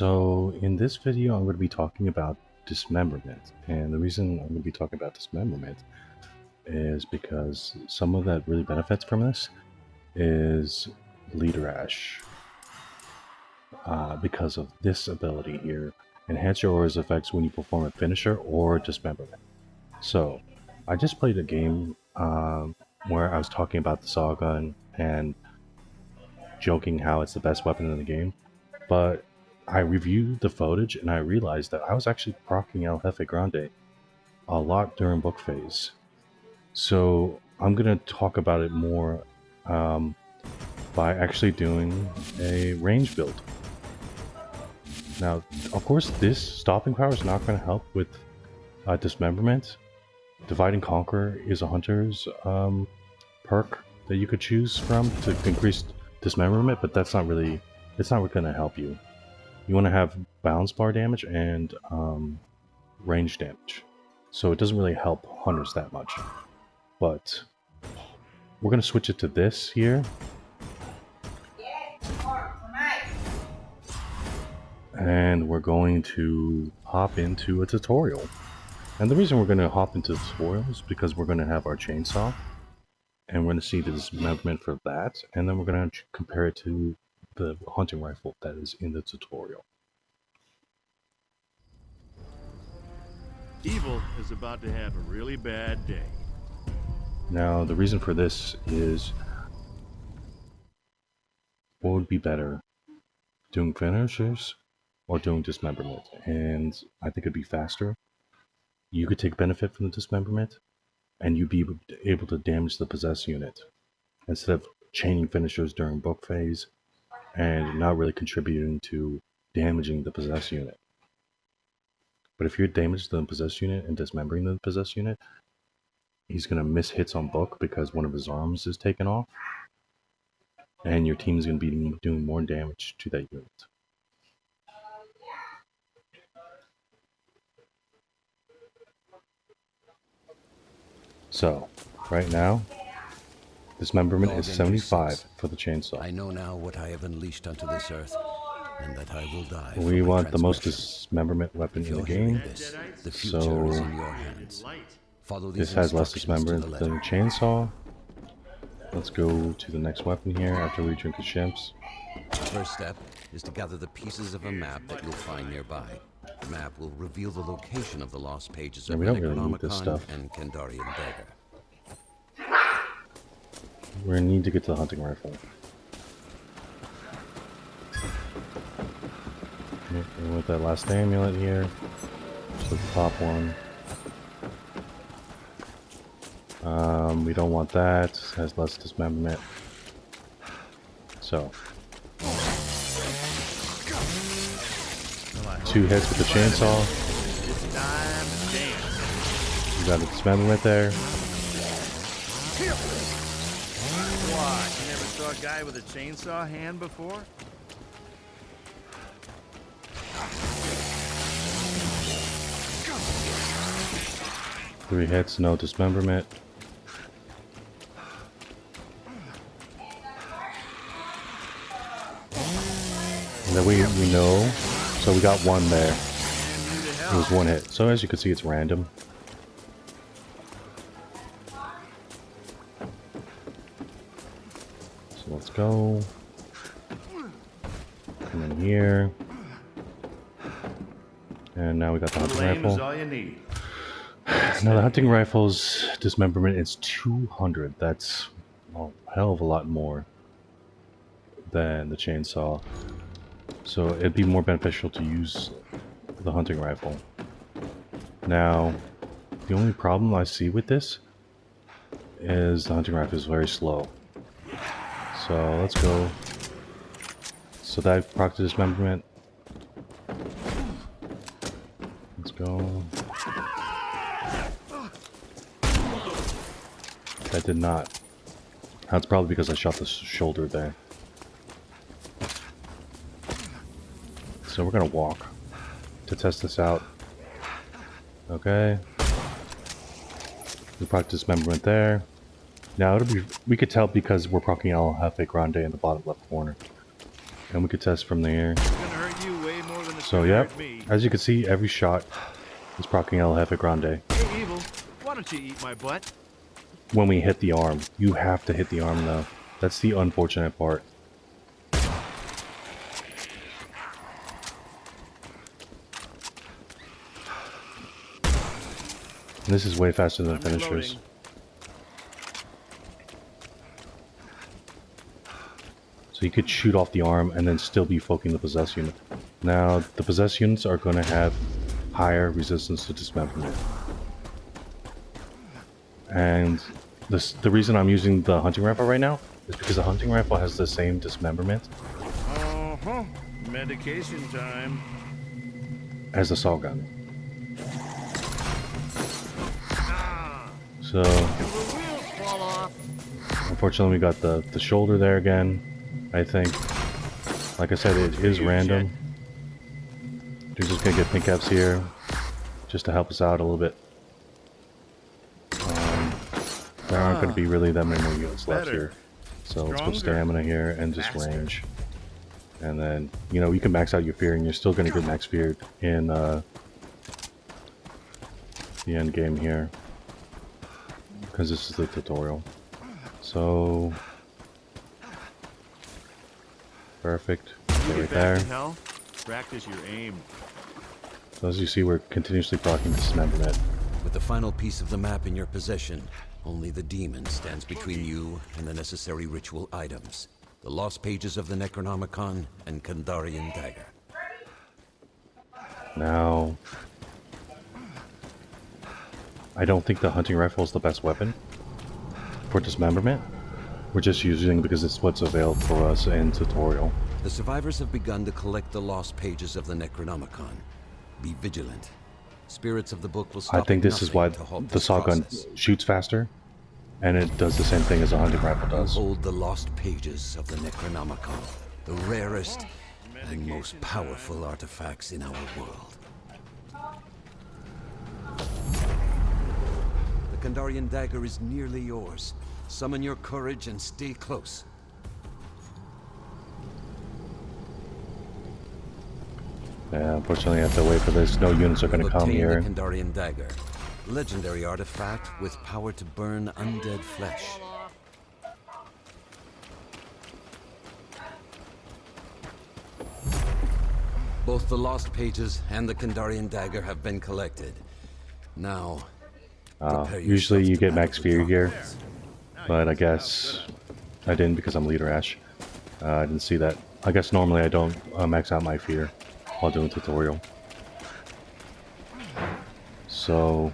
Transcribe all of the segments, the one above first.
So in this video, I'm going to be talking about dismemberment. And the reason I'm going to be talking about dismemberment is because someone that really benefits from this is Leader Ash. Because of this ability here, enhance your aura's effects when you perform a finisher or dismemberment. So I just played a game where I was talking about the Sawgun and joking how it's the best weapon in the game, but I reviewed the footage and I realized that I was actually proccing El Jefe Grande a lot during book phase. So I'm going to talk about it more by actually doing a range build. Now, of course, this stopping power is not going to help with dismemberment. Divide and Conquer is a hunter's perk that you could choose from to increase dismemberment, but that's not really, it's not going to help you. You want to have balance bar damage and range damage. So it doesn't really help hunters that much. But we're going to switch it to this here. And we're going to hop into a tutorial. And the reason we're going to hop into tutorial is because we're going to have our chainsaw. And we're going to see the dismemberment for that. And then we're going to compare it to the hunting rifle that is in the tutorial. Evil is about to have a really bad day. Now, the reason for this is what would be better, doing finishers or doing dismemberment? And I think it'd be faster. You could take benefit from the dismemberment, and you'd be able to damage the possess unit instead of chaining finishers during book phase and not really contributing to damaging the possess unit. But if you're damaged the possess unit and dismembering the possess unit, he's going to miss hits on book because one of his arms is taken off, and your team is going to be doing more damage to that unit. So, right now, dismemberment is 75 for the chainsaw. I know now what I have unleashed onto this earth, and that I will die. We want the most dismemberment weapon in the game, the future so is in your hands. Follow this these has less instructions to the dismemberment than the letter. chainsaw. Let's go to the next weapon here after we drink the shimps. The first step is to gather the pieces of a map that you'll find nearby. The map will reveal the location of the lost pages Yeah, of we don't really need this Necronomicon stuff. and Kandarian Dagger. We're going to need to get to the hunting rifle. With that last amulet here, so the top one. We don't want that, it has less dismemberment. So, 2 hits with the chainsaw. It's time to dance. You got a dismemberment there. What? You never saw a guy with a chainsaw hand before? Three hits, no dismemberment. And then we know, so we got one there. It was 1 hit. So as you can see, it's random. So let's go. Come in here. And now we got the hunting Aim is rifle. all you need. Now the hunting rifle's dismemberment is 200. That's a hell of a lot more than the chainsaw. So it'd be more beneficial to use the hunting rifle. Now, the only problem I see with this is the hunting rifle is very slow. So let's go. So that proc to dismemberment. Let's go. That did not. That's probably because I shot the shoulder there. So we're gonna walk to test this out. Okay. We practice dismemberment there. Now it'll be, we could tell because we're proccing El Jefe Grande in the bottom left corner. And we could test from there. It's gonna hurt you way more than a So yep, as you can see, every shot is proccing El Jefe Grande. Hey, Evil, why don't you eat my butt? When we hit the arm, you have to hit the arm though. That's the unfortunate part. And this is way faster than finishers. So you could shoot off the arm and then still be poking the possessed unit. Now, the possessed units are going to have higher resistance to dismemberment. And the reason I'm using the hunting rifle right now is because the hunting rifle has the same dismemberment Medication time. as the Sawgun. So, unfortunately we got the shoulder there again, I think. Like I said, it is random. We're just going to get pink caps here, just to help us out a little bit. There aren't going to be really that many more units left here. So let's put stamina here and just range. And then, you know, you can max out your fear and you're still going to get max feared in the end game here. Because this is the tutorial. So... perfect. Okay, right there. Hell, practice your aim. So as you see, we're continuously proccing dismemberment. With the final piece of the map in your possession, only the demon stands between you and the necessary ritual items. The lost pages of the Necronomicon and Kandarian dagger. Now... I don't think the hunting rifle is the best weapon for dismemberment. We're just using it because it's what's available for us in tutorial. The survivors have begun to collect the lost pages of the Necronomicon. Be vigilant. Spirits of the book will stop. I think this is why the Sawgun shoots faster, and it does the same thing as a hunting rifle does. Hold the lost pages of the Necronomicon, the rarest and most powerful artifacts in our world. The Kandarian dagger is nearly yours. Summon your courage and stay close. Yeah, unfortunately I have to wait for this. No units are going to come here. The Kandarian dagger, legendary artifact with power to burn undead flesh. Both the lost pages and the Kandarian dagger have been collected. Now, usually you get max fear here, but I guess I didn't because I'm leader Ash. I didn't see that. I guess normally I don't max out my fear while doing tutorial. So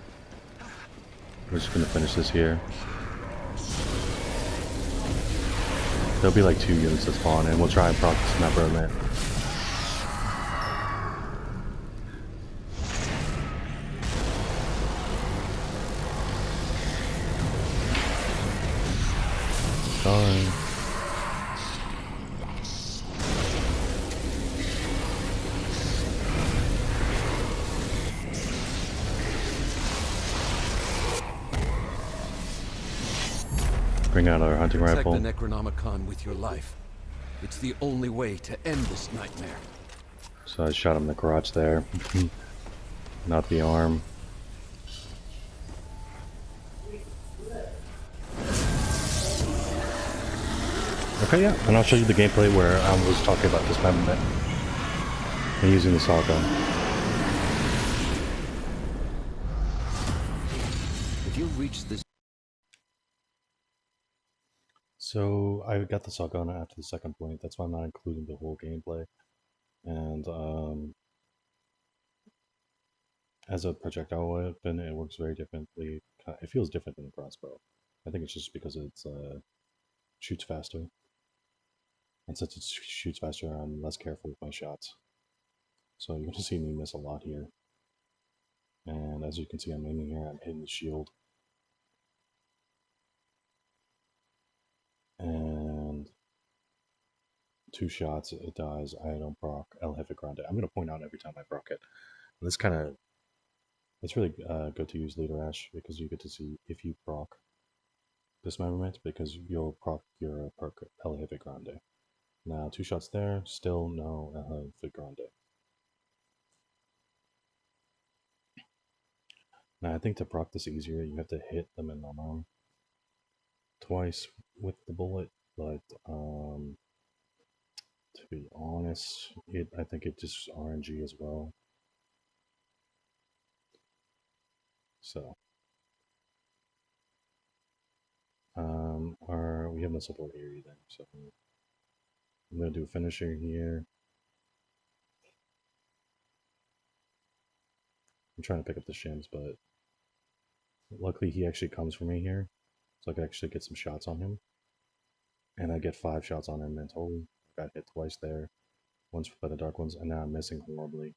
we're just gonna finish this here. There'll be like 2 units that spawn and we'll try and proc dismemberment. Sorry. Bring out our hunting rifle. Protect the Necronomicon with your life. It's the only way to end this nightmare. So I shot him in the crotch there. Not the arm. Okay, yeah, and I'll show you the gameplay where I was talking about dismemberment and using the Sawgun. If you reach this... So I got the Sawgun after the second point. That's why I'm not including the whole gameplay. And as a projectile weapon, it works very differently. It feels different than the crossbow. I think it's just because it's shoots faster. And since it shoots faster, I'm less careful with my shots. So you're going to see me miss a lot here. And as you can see, I'm aiming here, I'm hitting the shield. And 2 shots, it dies. I don't proc El Jefe Grande. I'm going to point out every time I proc it. And this kind of, it's really good to use Leader Ash because you get to see if you proc dismemberment because you'll proc your perk El Jefe Grande. Now 2 shots there, still no El Jefe Grande. Now, I think to proc this easier, you have to hit them in the arm twice with the bullet, but to be honest, I think it just RNG as well. So, we have no support here either. So I'm gonna do a finisher here. I'm trying to pick up the shims, but luckily he actually comes for me here, so I can actually get some shots on him. And I get 5 shots on him in total. I got hit twice there, once by the dark ones, and now I'm missing horribly.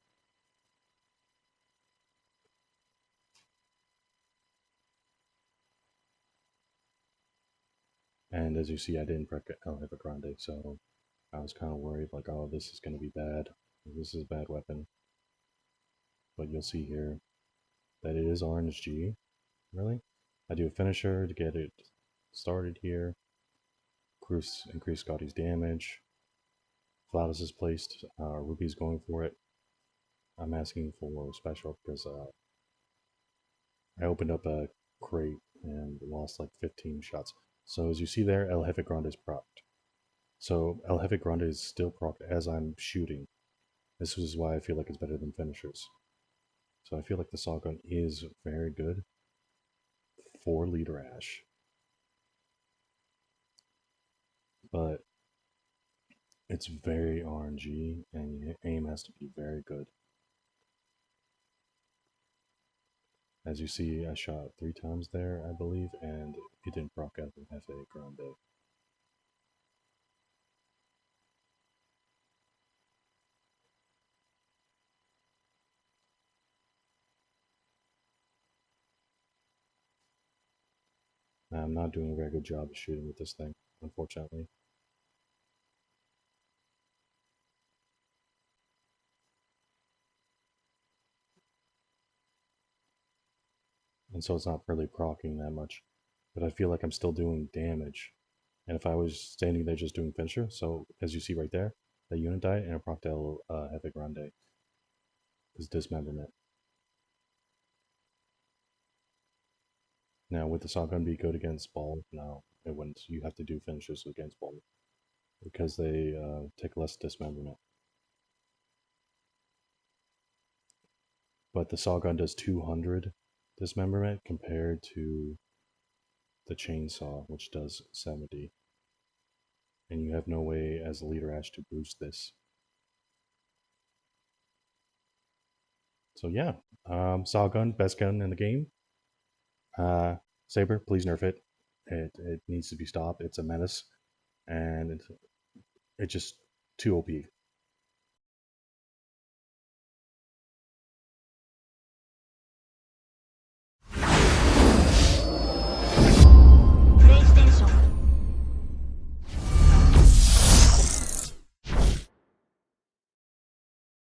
And as you see, I didn't break El Jefe Grande, so I was kind of worried, like, oh, this is going to be bad. This is a bad weapon. But you'll see here that it is RNG, really. I do a finisher to get it started here. Increase Scotty's damage. Flawless is placed. Ruby's going for it. I'm asking for special because I opened up a crate and lost like 15 shots. So as you see there, El Jefe Grande is procced. So El Jefe Grande is still procced as I'm shooting. This is why I feel like it's better than finishers. So I feel like the Sawgun is very good for Leader Ash. But it's very RNG and your aim has to be very good. As you see, I shot 3 times there, I believe, and it didn't proc out the Jefe Grande. I'm not doing a very good job of shooting with this thing, unfortunately. And so it's not really proccing that much. But I feel like I'm still doing damage. And if I was standing there just doing finisher, so as you see right there, that unit died and it procced El Jefe Grande. Is dismemberment. Now, would the Sawgun be good against ball? No, it wouldn't. You have to do finishers against ball because they take less dismemberment. But the Sawgun does 200 dismemberment compared to the chainsaw, which does 70. And you have no way as a Leader Ash to boost this. So yeah, Sawgun, best gun in the game. Saber, please nerf it. It needs to be stopped. It's a menace, and it's just too OP.